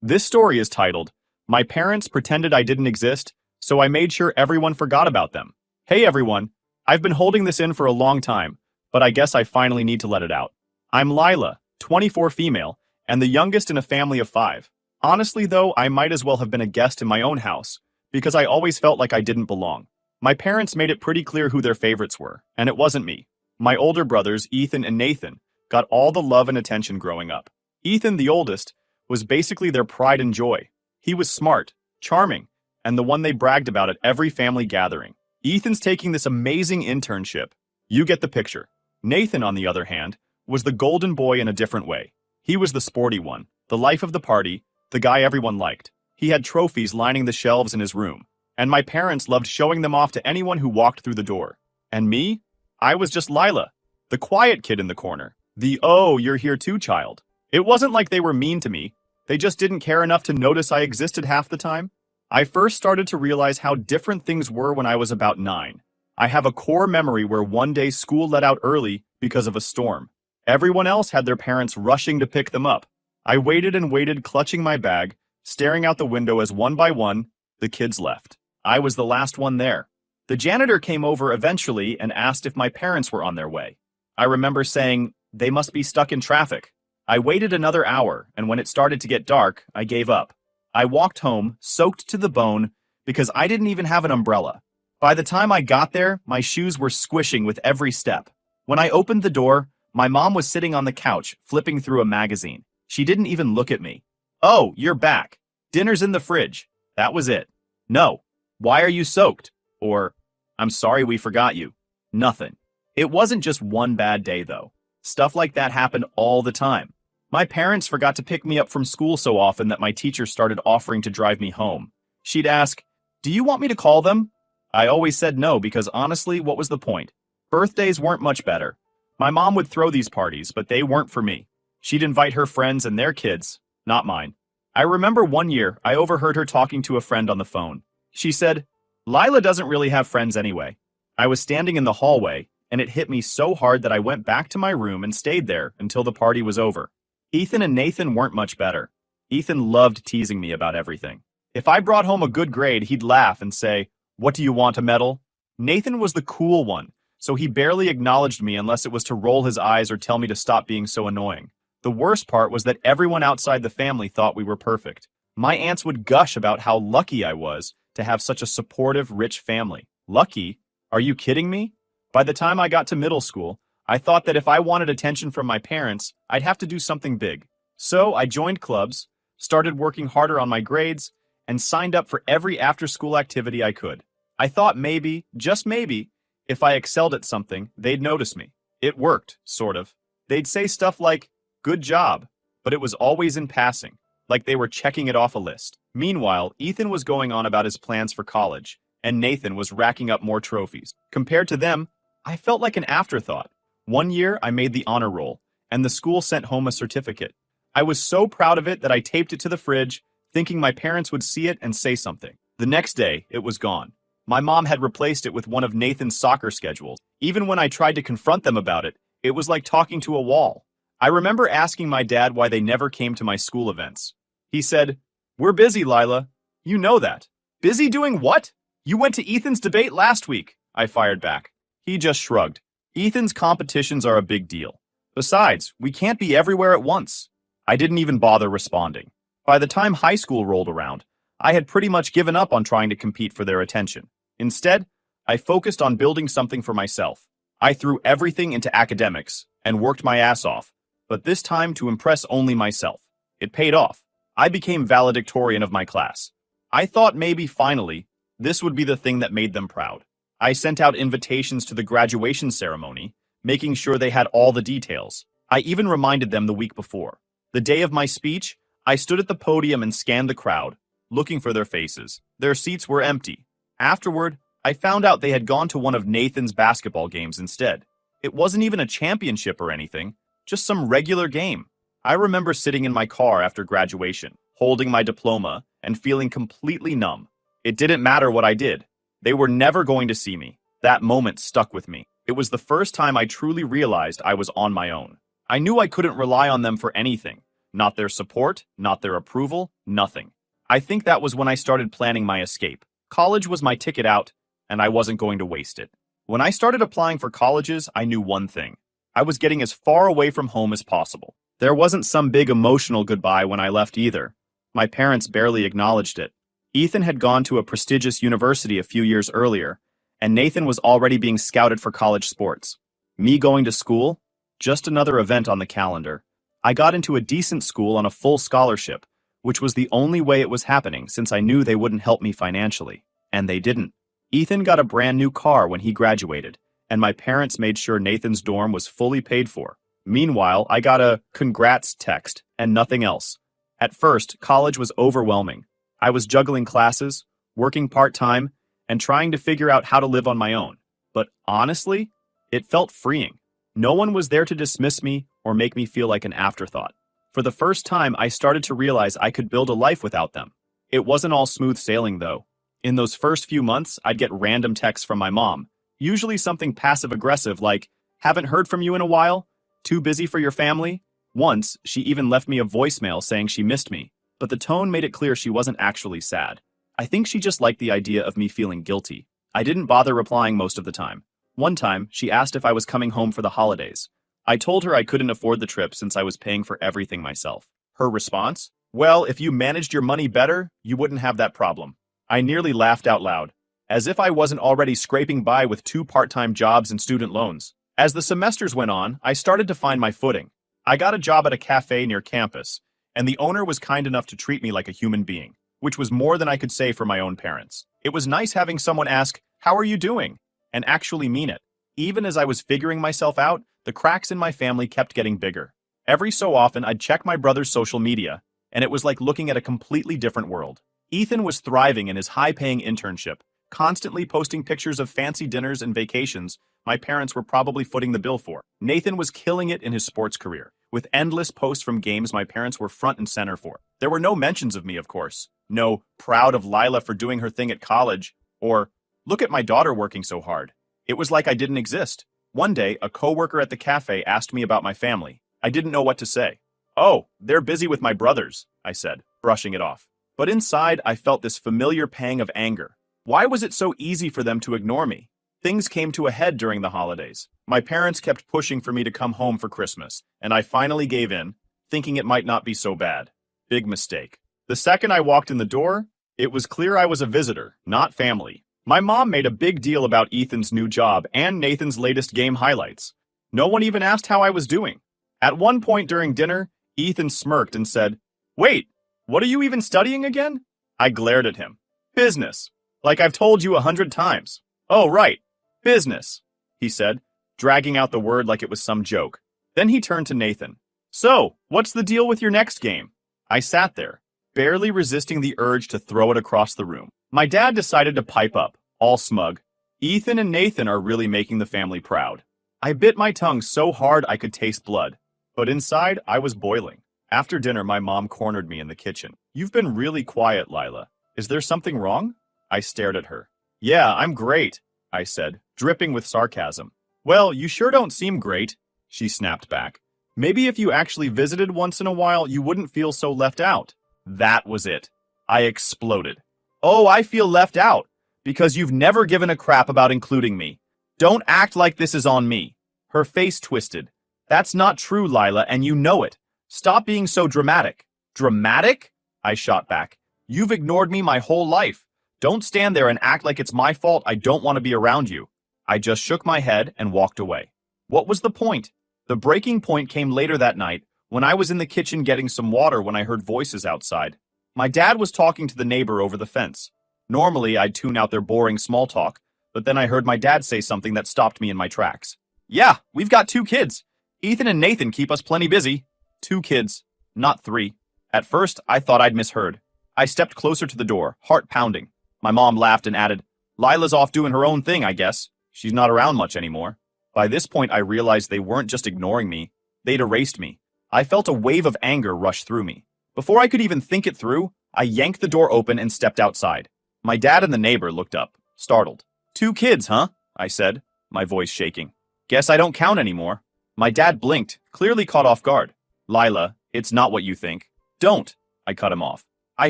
This story is titled, My Parents Pretended I Didn't Exist, so I Made Sure Everyone Forgot About Them. Hey everyone, I've been holding this in for a long time, but I guess I finally need to let it out. I'm Lila, 24 female, and the youngest in a family of 5. Honestly though, I might as well have been a guest in my own house, because I always felt like I didn't belong. My parents made it pretty clear who their favorites were, and it wasn't me. My older brothers, Ethan and Nathan, got all the love and attention growing up. Ethan, the oldest, was basically their pride and joy. He was smart, charming, and the one they bragged about at every family gathering. Ethan's taking this amazing internship. You get the picture. Nathan, on the other hand, was the golden boy in a different way. He was the sporty one, the life of the party, the guy everyone liked. He had trophies lining the shelves in his room, and my parents loved showing them off to anyone who walked through the door. And me? I was just Lila, the quiet kid in the corner. The "oh, you're here too" child. It wasn't like they were mean to me. They just didn't care enough to notice I existed half the time. I first started to realize how different things were when I was about 9. I have a core memory where one day school let out early because of a storm. Everyone else had their parents rushing to pick them up. I waited and waited, clutching my bag, staring out the window as one by one, the kids left. I was the last one there. The janitor came over eventually and asked if my parents were on their way. I remember saying, they must be stuck in traffic. I waited another hour, and when it started to get dark, I gave up. I walked home, soaked to the bone, because I didn't even have an umbrella. By the time I got there, my shoes were squishing with every step. When I opened the door, my mom was sitting on the couch, flipping through a magazine. She didn't even look at me. "Oh, you're back. Dinner's in the fridge." That was it. No. "Why are you soaked?" Or, "I'm sorry we forgot you." Nothing. It wasn't just one bad day, though. Stuff like that happened all the time. My parents forgot to pick me up from school so often that my teacher started offering to drive me home. She'd ask, "Do you want me to call them?" I always said no because honestly, what was the point? Birthdays weren't much better. My mom would throw these parties, but they weren't for me. She'd invite her friends and their kids, not mine. I remember one year, I overheard her talking to a friend on the phone. She said, "Lila doesn't really have friends anyway." I was standing in the hallway, and it hit me so hard that I went back to my room and stayed there until the party was over. Ethan and Nathan weren't much better. Ethan loved teasing me about everything. If I brought home a good grade, he'd laugh and say, "What do you want, a medal?" Nathan was the cool one, so he barely acknowledged me unless it was to roll his eyes or tell me to stop being so annoying. The worst part was that everyone outside the family thought we were perfect. My aunts would gush about how lucky I was to have such a supportive, rich family. Lucky? Are you kidding me? By the time I got to middle school, I thought that if I wanted attention from my parents, I'd have to do something big. So I joined clubs, started working harder on my grades, and signed up for every after-school activity I could. I thought maybe, just maybe, if I excelled at something, they'd notice me. It worked, sort of. They'd say stuff like, "Good job," but it was always in passing, like they were checking it off a list. Meanwhile, Ethan was going on about his plans for college, and Nathan was racking up more trophies. Compared to them, I felt like an afterthought. One year, I made the honor roll, and the school sent home a certificate. I was so proud of it that I taped it to the fridge, thinking my parents would see it and say something. The next day, it was gone. My mom had replaced it with one of Nathan's soccer schedules. Even when I tried to confront them about it, it was like talking to a wall. I remember asking my dad why they never came to my school events. He said, "We're busy, Lila. You know that." "Busy doing what? You went to Ethan's debate last week," I fired back. He just shrugged. Ethan's competitions are a big deal. Besides, we can't be everywhere at once. I didn't even bother responding. By the time high school rolled around, I had pretty much given up on trying to compete for their attention. Instead, I focused on building something for myself. I threw everything into academics and worked my ass off, but this time to impress only myself. It paid off. I became valedictorian of my class. I thought maybe finally, this would be the thing that made them proud. I sent out invitations to the graduation ceremony, making sure they had all the details. I even reminded them the week before. The day of my speech, I stood at the podium and scanned the crowd, looking for their faces. Their seats were empty. Afterward, I found out they had gone to one of Nathan's basketball games instead. It wasn't even a championship or anything, just some regular game. I remember sitting in my car after graduation, holding my diploma, and feeling completely numb. It didn't matter what I did. They were never going to see me. That moment stuck with me. It was the first time I truly realized I was on my own. I knew I couldn't rely on them for anything, Not their support, not their approval, nothing. I think that was when I started planning my escape. College was my ticket out, and I wasn't going to waste it. When I started applying for colleges, I knew one thing. I was getting as far away from home as possible. There wasn't some big emotional goodbye when I left either. My parents barely acknowledged it. Ethan had gone to a prestigious university a few years earlier, and Nathan was already being scouted for college sports. Me going to school? Just another event on the calendar. I got into a decent school on a full scholarship, which was the only way it was happening since I knew they wouldn't help me financially. And they didn't. Ethan got a brand new car when he graduated, and my parents made sure Nathan's dorm was fully paid for. Meanwhile, I got a congrats text and nothing else. At first, college was overwhelming. I was juggling classes, working part-time, and trying to figure out how to live on my own. But honestly, it felt freeing. No one was there to dismiss me or make me feel like an afterthought. For the first time, I started to realize I could build a life without them. It wasn't all smooth sailing, though. In those first few months, I'd get random texts from my mom, usually something passive-aggressive like, "Haven't heard from you in a while? Too busy for your family?" Once, she even left me a voicemail saying she missed me, but the tone made it clear she wasn't actually sad. I think she just liked the idea of me feeling guilty. I didn't bother replying most of the time. One time, she asked if I was coming home for the holidays. I told her I couldn't afford the trip since I was paying for everything myself. Her response? "Well, if you managed your money better, you wouldn't have that problem." I nearly laughed out loud, as if I wasn't already scraping by with 2 part-time jobs and student loans. As the semesters went on, I started to find my footing. I got a job at a cafe near campus, and the owner was kind enough to treat me like a human being, which was more than I could say for my own parents. It was nice having someone ask, "How are you doing?" and actually mean it. Even as I was figuring myself out, the cracks in my family kept getting bigger. Every so often, I'd check my brother's social media, and it was like looking at a completely different world. Ethan was thriving in his high-paying internship, constantly posting pictures of fancy dinners and vacations my parents were probably footing the bill for. Nathan was killing it in his sports career, with endless posts from games my parents were front and center for. There were no mentions of me, of course. No, proud of Lila for doing her thing at college, or, look at my daughter working so hard. It was like I didn't exist. One day, a coworker at the cafe asked me about my family. I didn't know what to say. "Oh, they're busy with my brothers," I said, brushing it off. But inside, I felt this familiar pang of anger. Why was it so easy for them to ignore me? Things came to a head during the holidays. My parents kept pushing for me to come home for Christmas, and I finally gave in, thinking it might not be so bad. Big mistake. The second I walked in the door, it was clear I was a visitor, not family. My mom made a big deal about Ethan's new job and Nathan's latest game highlights. No one even asked how I was doing. At one point during dinner, Ethan smirked and said, "Wait, what are you even studying again?" I glared at him. "Business. Like I've told you 100 times." "Oh, right. Business," he said, dragging out the word like it was some joke. Then he turned to Nathan. "So, what's the deal with your next game?" I sat there, barely resisting the urge to throw it across the room. My dad decided to pipe up, all smug. Ethan and Nathan are really making the family proud. I bit my tongue so hard I could taste blood, but inside I was boiling. After dinner, my mom cornered me in the kitchen. "You've been really quiet, Lila. Is there something wrong?" I stared at her. "Yeah, I'm great," I said, dripping with sarcasm. "Well, you sure don't seem great," she snapped back. "Maybe if you actually visited once in a while, you wouldn't feel so left out." That was it. I exploded. "Oh, I feel left out, because you've never given a crap about including me. Don't act like this is on me." Her face twisted. "That's not true, Lila, and you know it. Stop being so dramatic." "Dramatic?" I shot back. "You've ignored me my whole life. Don't stand there and act like it's my fault I don't want to be around you." I just shook my head and walked away. What was the point? The breaking point came later that night, when I was in the kitchen getting some water when I heard voices outside. My dad was talking to the neighbor over the fence. Normally, I'd tune out their boring small talk, but then I heard my dad say something that stopped me in my tracks. "Yeah, we've got 2 kids. Ethan and Nathan keep us plenty busy." 2 kids, not 3. At first, I thought I'd misheard. I stepped closer to the door, heart pounding. My mom laughed and added, "Lila's off doing her own thing, I guess. She's not around much anymore." By this point, I realized they weren't just ignoring me. They'd erased me. I felt a wave of anger rush through me. Before I could even think it through, I yanked the door open and stepped outside. My dad and the neighbor looked up, startled. "2 kids, huh?" I said, my voice shaking. "Guess I don't count anymore." My dad blinked, clearly caught off guard. "Lila, It's not what you think. Don't. I cut him off. I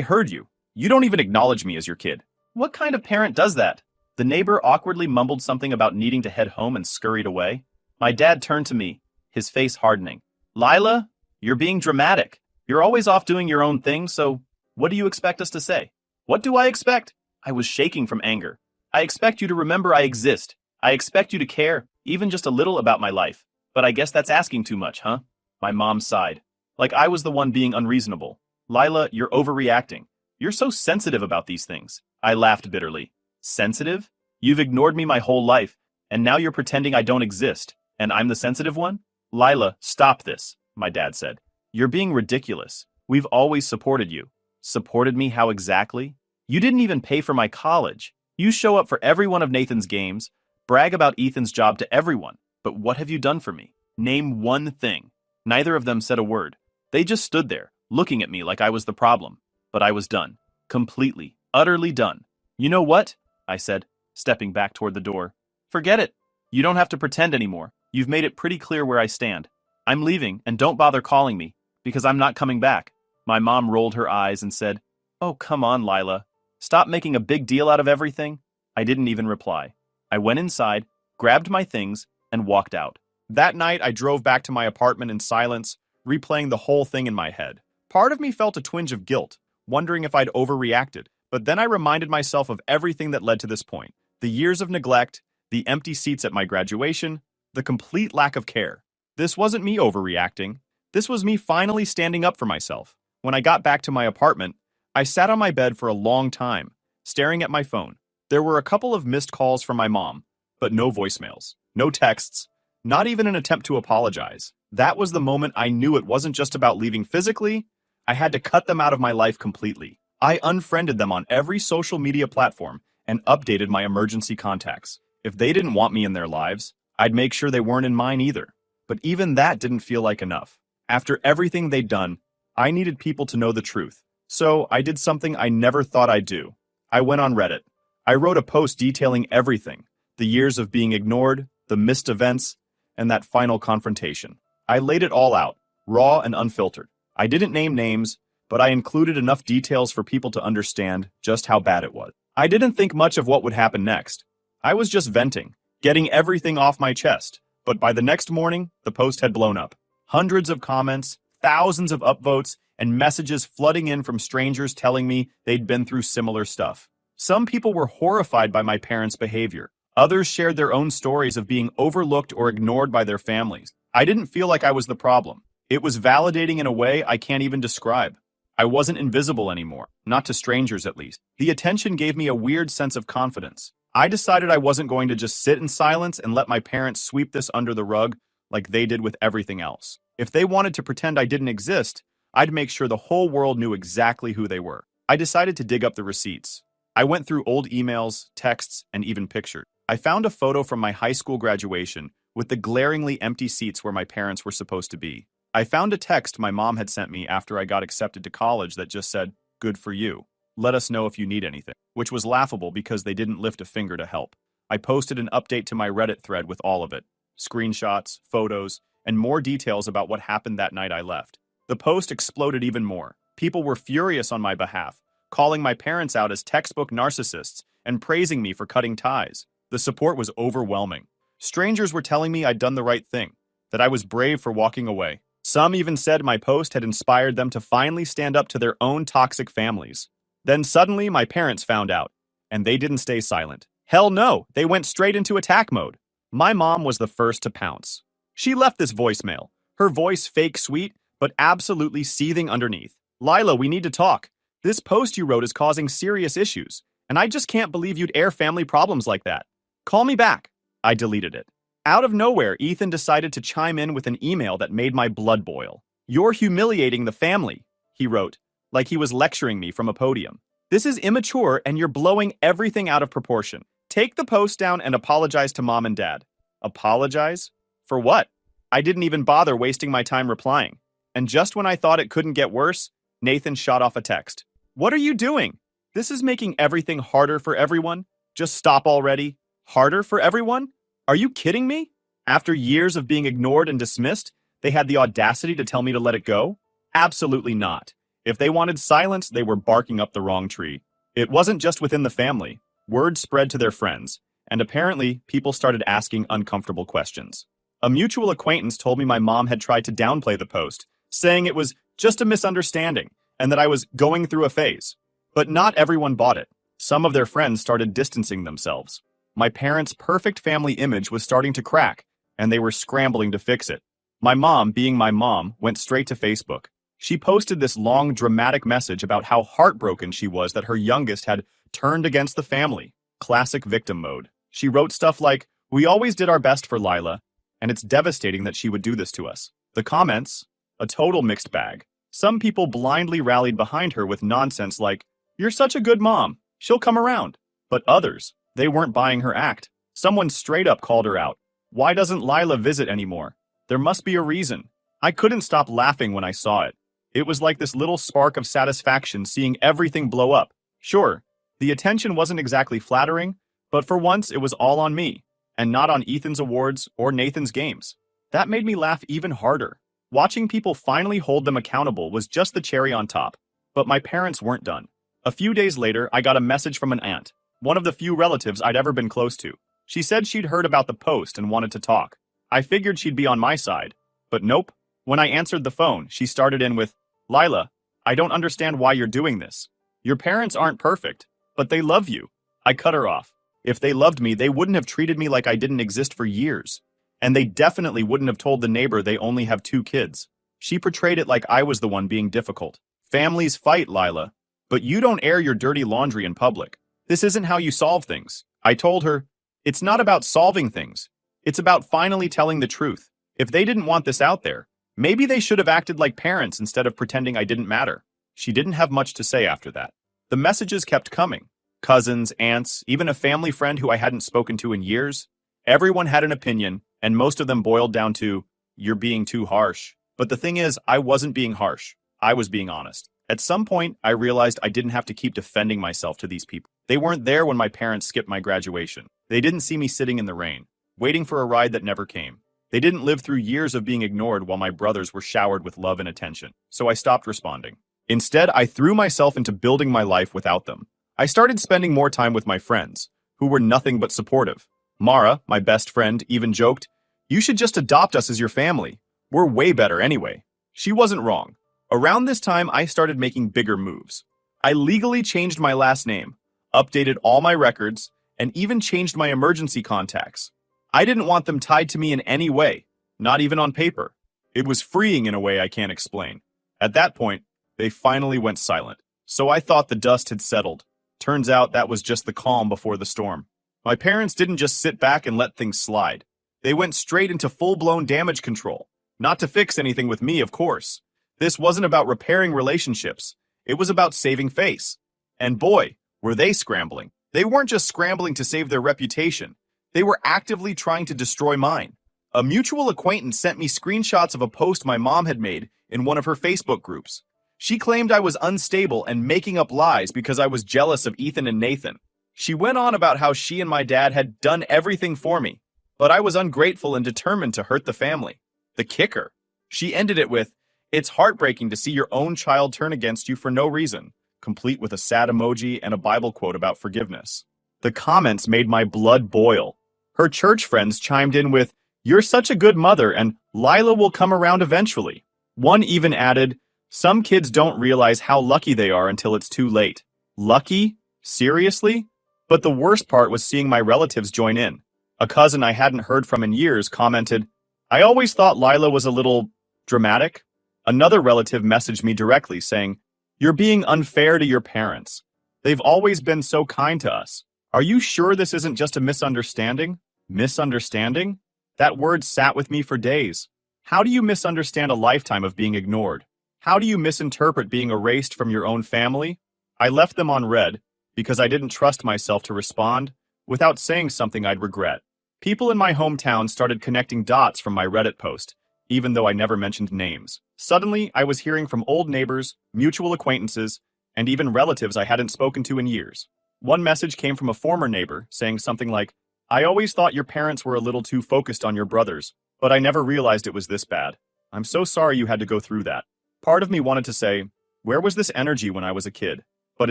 heard you. You don't even acknowledge me as your kid. What kind of parent does that? The neighbor awkwardly mumbled something about needing to head home and scurried away. My dad turned to me, his face hardening. Lila, you're being dramatic. You're always off doing your own thing, so what do you expect us to say? What do I expect? I was shaking from anger. I expect you to remember I exist. I expect you to care, even just a little, about my life. But I guess that's asking too much, huh? My mom sighed. Like I was the one being unreasonable. Lila, you're overreacting. You're so sensitive about these things. I laughed bitterly. Sensitive? You've ignored me my whole life, and now you're pretending I don't exist, and I'm the sensitive one? Lila, stop this, my dad said. You're being ridiculous. We've always supported you. Supported me how exactly? You didn't even pay for my college. You show up for every one of Nathan's games, brag about Ethan's job to everyone. But what have you done for me? Name one thing. Neither of them said a word. They just stood there, looking at me like I was the problem. But I was done. Completely, utterly done. You know what? I said, stepping back toward the door. Forget it. You don't have to pretend anymore. You've made it pretty clear where I stand. I'm leaving, and don't bother calling me, because I'm not coming back. My mom rolled her eyes and said, Oh, come on, Lila. Stop making a big deal out of everything. I didn't even reply. I went inside, grabbed my things, and walked out. That night, I drove back to my apartment in silence, replaying the whole thing in my head. Part of me felt a twinge of guilt, wondering if I'd overreacted. But then I reminded myself of everything that led to this point. The years of neglect, the empty seats at my graduation, the complete lack of care. This wasn't me overreacting. This was me finally standing up for myself. When I got back to my apartment, I sat on my bed for a long time, staring at my phone. There were a couple of missed calls from my mom, but no voicemails, no texts, not even an attempt to apologize. That was the moment I knew it wasn't just about leaving physically. I had to cut them out of my life completely. I unfriended them on every social media platform and updated my emergency contacts. If they didn't want me in their lives, I'd make sure they weren't in mine either. But even that didn't feel like enough. After everything they'd done, I needed people to know the truth. So I did something I never thought I'd do. I went on Reddit. I wrote a post detailing everything, the years of being ignored, the missed events, and that final confrontation. I laid it all out, raw and unfiltered. I didn't name names, but I included enough details for people to understand just how bad it was. I didn't think much of what would happen next. I was just venting, getting everything off my chest. But by the next morning, the post had blown up. Hundreds of comments, thousands of upvotes, and messages flooding in from strangers telling me they'd been through similar stuff. Some people were horrified by my parents' behavior. Others shared their own stories of being overlooked or ignored by their families. I didn't feel like I was the problem. It was validating in a way I can't even describe. I wasn't invisible anymore, not to strangers at least. The attention gave me a weird sense of confidence. I decided I wasn't going to just sit in silence and let my parents sweep this under the rug like they did with everything else. If they wanted to pretend I didn't exist, I'd make sure the whole world knew exactly who they were. I decided to dig up the receipts. I went through old emails, texts, and even pictures. I found a photo from my high school graduation with the glaringly empty seats where my parents were supposed to be. I found a text my mom had sent me after I got accepted to college that just said, "Good for you. Let us know if you need anything," which was laughable because they didn't lift a finger to help. I posted an update to my Reddit thread with all of it, screenshots, photos, and more details about what happened that night I left. The post exploded even more. People were furious on my behalf, calling my parents out as textbook narcissists and praising me for cutting ties. The support was overwhelming. Strangers were telling me I'd done the right thing, that I was brave for walking away. Some even said my post had inspired them to finally stand up to their own toxic families. Then suddenly my parents found out, and they didn't stay silent. Hell no, they went straight into attack mode. My mom was the first to pounce. She left this voicemail, her voice fake sweet, but absolutely seething underneath. Lila, we need to talk. This post you wrote is causing serious issues, and I just can't believe you'd air family problems like that. Call me back. I deleted it. Out of nowhere, Ethan decided to chime in with an email that made my blood boil. "You're humiliating the family," he wrote, like he was lecturing me from a podium. "This is immature and you're blowing everything out of proportion. Take the post down and apologize to mom and dad." Apologize? For what? I didn't even bother wasting my time replying. And just when I thought it couldn't get worse, Nathan shot off a text. "What are you doing? This is making everything harder for everyone. Just stop already. Harder for everyone? Are you kidding me? After years of being ignored and dismissed, they had the audacity to tell me to let it go? Absolutely not. If they wanted silence, they were barking up the wrong tree. It wasn't just within the family. Word spread to their friends, and apparently, people started asking uncomfortable questions. A mutual acquaintance told me my mom had tried to downplay the post, saying it was just a misunderstanding and that I was going through a phase. But not everyone bought it. Some of their friends started distancing themselves. My parents' perfect family image was starting to crack, and they were scrambling to fix it. My mom, being my mom, went straight to Facebook. She posted this long, dramatic message about how heartbroken she was that her youngest had turned against the family. Classic victim mode. She wrote stuff like, "We always did our best for Lila, and it's devastating that she would do this to us." The comments? A total mixed bag. Some people blindly rallied behind her with nonsense like, "You're such a good mom, she'll come around." But others, they weren't buying her act. Someone straight up called her out. "Why doesn't Lila visit anymore? There must be a reason." I couldn't stop laughing when I saw it. It was like this little spark of satisfaction seeing everything blow up. Sure, the attention wasn't exactly flattering, but for once it was all on me, and not on Ethan's awards or Nathan's games. That made me laugh even harder. Watching people finally hold them accountable was just the cherry on top. But my parents weren't done. A few days later, I got a message from an aunt, one of the few relatives I'd ever been close to. She said she'd heard about the post and wanted to talk. I figured she'd be on my side, but nope. When I answered the phone, she started in with, "Lila, I don't understand why you're doing this. Your parents aren't perfect, but they love you." I cut her off. If they loved me, they wouldn't have treated me like I didn't exist for years. And they definitely wouldn't have told the neighbor they only have 2 kids. She portrayed it like I was the one being difficult. Families fight, Lila, but you don't air your dirty laundry in public. This isn't how you solve things. I told her, it's not about solving things. It's about finally telling the truth. If they didn't want this out there, maybe they should have acted like parents instead of pretending I didn't matter. She didn't have much to say after that. The messages kept coming. Cousins, aunts, even a family friend who I hadn't spoken to in years. Everyone had an opinion, and most of them boiled down to, "You're being too harsh." But the thing is, I wasn't being harsh. I was being honest. At some point, I realized I didn't have to keep defending myself to these people. They weren't there when my parents skipped my graduation. They didn't see me sitting in the rain, waiting for a ride that never came. They didn't live through years of being ignored while my brothers were showered with love and attention. So I stopped responding. Instead, I threw myself into building my life without them. I started spending more time with my friends, who were nothing but supportive. Mara, my best friend, even joked, "You should just adopt us as your family. We're way better anyway." She wasn't wrong. Around this time, I started making bigger moves. I legally changed my last name, updated all my records, and even changed my emergency contacts. I didn't want them tied to me in any way, not even on paper. It was freeing in a way I can't explain. At that point, they finally went silent. So I thought the dust had settled. Turns out that was just the calm before the storm. My parents didn't just sit back and let things slide. They went straight into full-blown damage control. Not to fix anything with me, of course. This wasn't about repairing relationships. It was about saving face. And boy, were they scrambling. They weren't just scrambling to save their reputation. They were actively trying to destroy mine. A mutual acquaintance sent me screenshots of a post my mom had made in one of her Facebook groups. She claimed I was unstable and making up lies because I was jealous of Ethan and Nathan. She went on about how she and my dad had done everything for me, but I was ungrateful and determined to hurt the family. The kicker. She ended it with, "It's heartbreaking to see your own child turn against you for no reason," complete with a sad emoji and a Bible quote about forgiveness. The comments made my blood boil. Her church friends chimed in with, "You're such a good mother and Lila will come around eventually." One even added, "Some kids don't realize how lucky they are until it's too late." Lucky? Seriously? But the worst part was seeing my relatives join in. A cousin I hadn't heard from in years commented, "I always thought Lila was a little dramatic." Another relative messaged me directly saying, "You're being unfair to your parents. They've always been so kind to us. Are you sure this isn't just a misunderstanding?" Misunderstanding? That word sat with me for days. How do you misunderstand a lifetime of being ignored? How do you misinterpret being erased from your own family? I left them on red because I didn't trust myself to respond without saying something I'd regret. People in my hometown started connecting dots from my Reddit post, even though I never mentioned names. Suddenly, I was hearing from old neighbors, mutual acquaintances, and even relatives I hadn't spoken to in years. One message came from a former neighbor saying something like, "I always thought your parents were a little too focused on your brothers, but I never realized it was this bad. I'm so sorry you had to go through that." Part of me wanted to say, where was this energy when I was a kid? But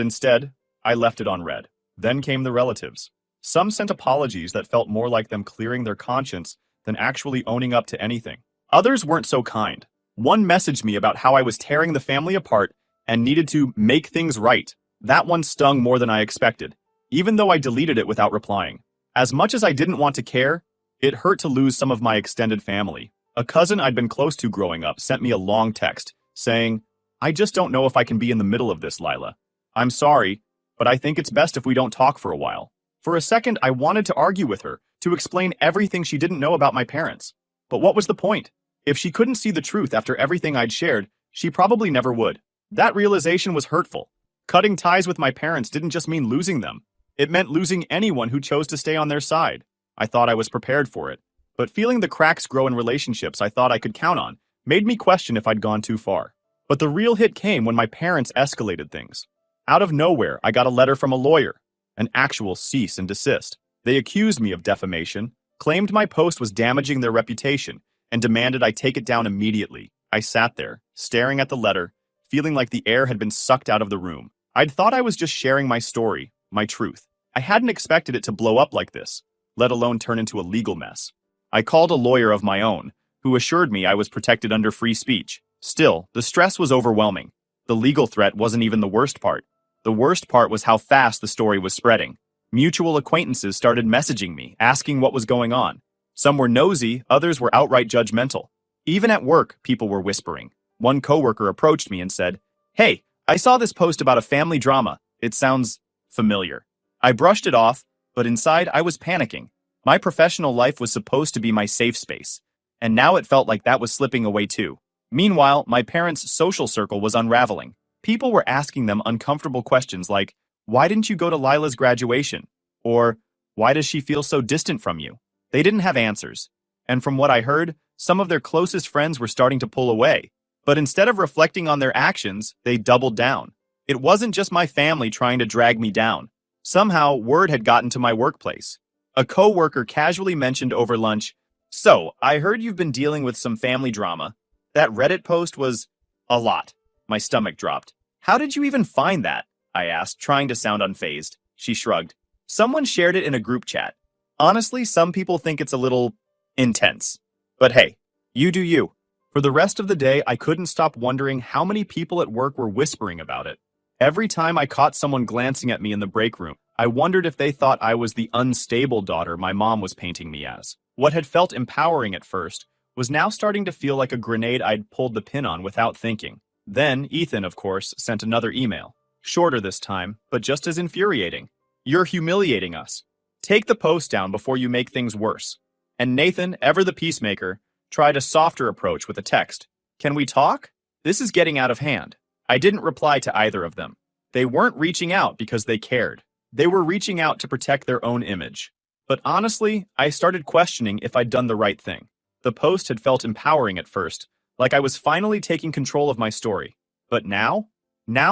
instead, I left it on read. Then came the relatives. Some sent apologies that felt more like them clearing their conscience than actually owning up to anything. Others weren't so kind. One messaged me about how I was tearing the family apart and needed to make things right. That one stung more than I expected, even though I deleted it without replying. As much as I didn't want to care, it hurt to lose some of my extended family. A cousin I'd been close to growing up sent me a long text, saying, "I just don't know if I can be in the middle of this, Lila. I'm sorry, but I think it's best if we don't talk for a while." For a second, I wanted to argue with her, to explain everything she didn't know about my parents. But what was the point? If she couldn't see the truth after everything I'd shared, she probably never would. That realization was hurtful. Cutting ties with my parents didn't just mean losing them. It meant losing anyone who chose to stay on their side. I thought I was prepared for it. But feeling the cracks grow in relationships I thought I could count on made me question if I'd gone too far. But the real hit came when my parents escalated things. Out of nowhere, I got a letter from a lawyer, an actual cease and desist. They accused me of defamation, claimed my post was damaging their reputation, and demanded I take it down immediately. I sat there, staring at the letter, feeling like the air had been sucked out of the room. I'd thought I was just sharing my story, my truth. I hadn't expected it to blow up like this, let alone turn into a legal mess. I called a lawyer of my own, who assured me I was protected under free speech. Still, the stress was overwhelming. The legal threat wasn't even the worst part. The worst part was how fast the story was spreading. Mutual acquaintances started messaging me, asking what was going on. Some were nosy, others were outright judgmental. Even at work, people were whispering. One coworker approached me and said, "Hey, I saw this post about a family drama. It sounds familiar." I brushed it off, but inside I was panicking. My professional life was supposed to be my safe space, and now it felt like that was slipping away too. Meanwhile, my parents' social circle was unraveling. People were asking them uncomfortable questions like, "Why didn't you go to Lila's graduation?" Or, "Why does she feel so distant from you?" They didn't have answers. And from what I heard, some of their closest friends were starting to pull away. But instead of reflecting on their actions, they doubled down. It wasn't just my family trying to drag me down. Somehow, word had gotten to my workplace. A coworker casually mentioned over lunch, "So, I heard you've been dealing with some family drama. That Reddit post was a lot." My stomach dropped. "How did you even find that?" I asked, trying to sound unfazed. She shrugged. "Someone shared it in a group chat. Honestly, some people think it's a little intense. But hey, you do you." For the rest of the day, I couldn't stop wondering how many people at work were whispering about it. Every time I caught someone glancing at me in the break room, I wondered if they thought I was the unstable daughter my mom was painting me as. What had felt empowering at first was now starting to feel like a grenade I'd pulled the pin on without thinking. Then, Ethan, of course, sent another email. Shorter this time, but just as infuriating. "You're humiliating us. Take the post down before you make things worse." And Nathan, ever the peacemaker, tried a softer approach with a text. "Can we talk? This is getting out of hand." I didn't reply to either of them. They weren't reaching out because they cared. They were reaching out to protect their own image. But honestly, I started questioning if I'd done the right thing. The post had felt empowering at first, like I was finally taking control of my story. But now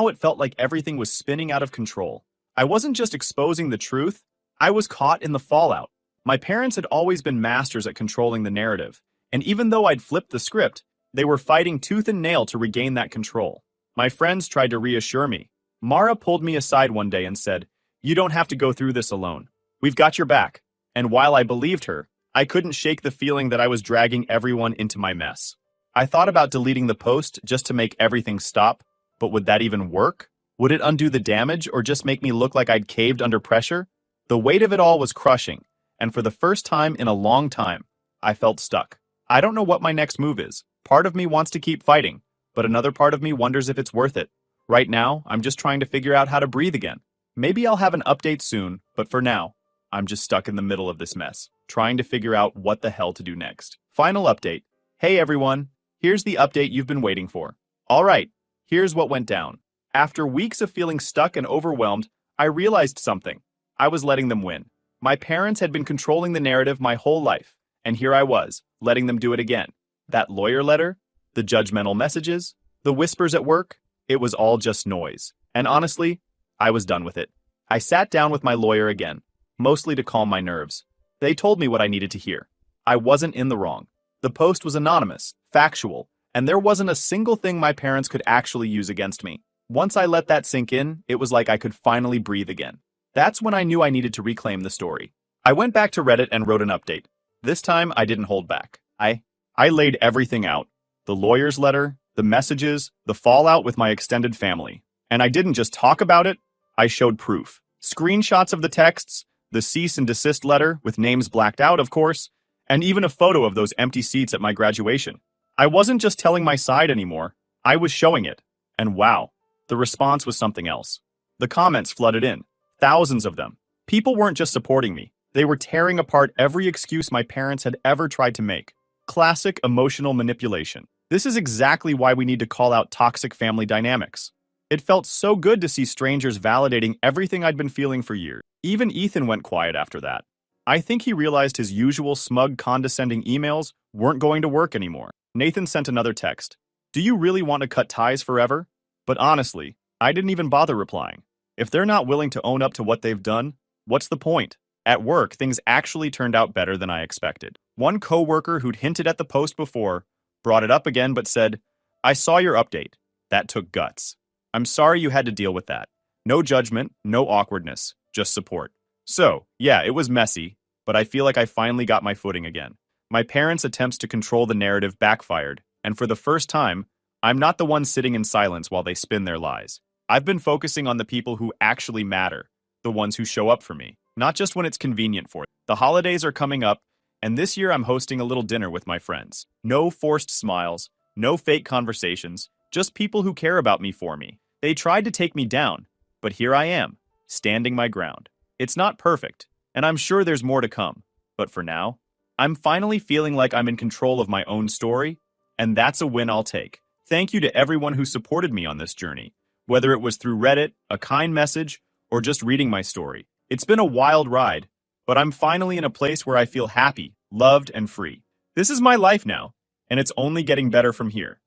it felt like everything was spinning out of control. I wasn't just exposing the truth, I was caught in the fallout. My parents had always been masters at controlling the narrative, and even though I'd flipped the script, they were fighting tooth and nail to regain that control. My friends tried to reassure me. Mara pulled me aside one day and said, "You don't have to go through this alone. We've got your back." And while I believed her, I couldn't shake the feeling that I was dragging everyone into my mess. I thought about deleting the post just to make everything stop, but would that even work? Would it undo the damage or just make me look like I'd caved under pressure? The weight of it all was crushing, and for the first time in a long time, I felt stuck. I don't know what my next move is. Part of me wants to keep fighting, but another part of me wonders if it's worth it. Right now, I'm just trying to figure out how to breathe again. Maybe I'll have an update soon, but for now, I'm just stuck in the middle of this mess, trying to figure out what the hell to do next. Final update. Hey everyone, here's the update you've been waiting for. All right, here's what went down. After weeks of feeling stuck and overwhelmed, I realized something. I was letting them win. My parents had been controlling the narrative my whole life, and here I was, letting them do it again. That lawyer letter, the judgmental messages, the whispers at work, it was all just noise. And honestly, I was done with it. I sat down with my lawyer again, mostly to calm my nerves. They told me what I needed to hear. I wasn't in the wrong. The post was anonymous, factual, and there wasn't a single thing my parents could actually use against me. Once I let that sink in, it was like I could finally breathe again. That's when I knew I needed to reclaim the story. I went back to Reddit and wrote an update. This time, I didn't hold back. I laid everything out. The lawyer's letter, the messages, the fallout with my extended family. And I didn't just talk about it, I showed proof. Screenshots of the texts, the cease and desist letter, with names blacked out, of course, and even a photo of those empty seats at my graduation. I wasn't just telling my side anymore, I was showing it. And wow, the response was something else. The comments flooded in, thousands of them. People weren't just supporting me, they were tearing apart every excuse my parents had ever tried to make. Classic emotional manipulation. This is exactly why we need to call out toxic family dynamics. It felt so good to see strangers validating everything I'd been feeling for years. Even Ethan went quiet after that. I think he realized his usual smug, condescending emails weren't going to work anymore. Nathan sent another text. Do you really want to cut ties forever? But honestly, I didn't even bother replying. If they're not willing to own up to what they've done, what's the point? At work, things actually turned out better than I expected. One coworker who'd hinted at the post before brought it up again but said, I saw your update. That took guts. I'm sorry you had to deal with that. No judgment, no awkwardness, just support. So, yeah, it was messy, but I feel like I finally got my footing again. My parents' attempts to control the narrative backfired, and for the first time, I'm not the one sitting in silence while they spin their lies. I've been focusing on the people who actually matter, the ones who show up for me, not just when it's convenient for them. The holidays are coming up, and this year I'm hosting a little dinner with my friends. No forced smiles, no fake conversations, just people who care about me for me. They tried to take me down, but here I am, standing my ground. It's not perfect, and I'm sure there's more to come. But for now, I'm finally feeling like I'm in control of my own story, and that's a win I'll take. Thank you to everyone who supported me on this journey, whether it was through Reddit, a kind message, or just reading my story. It's been a wild ride, but I'm finally in a place where I feel happy, loved, and free. This is my life now, and it's only getting better from here.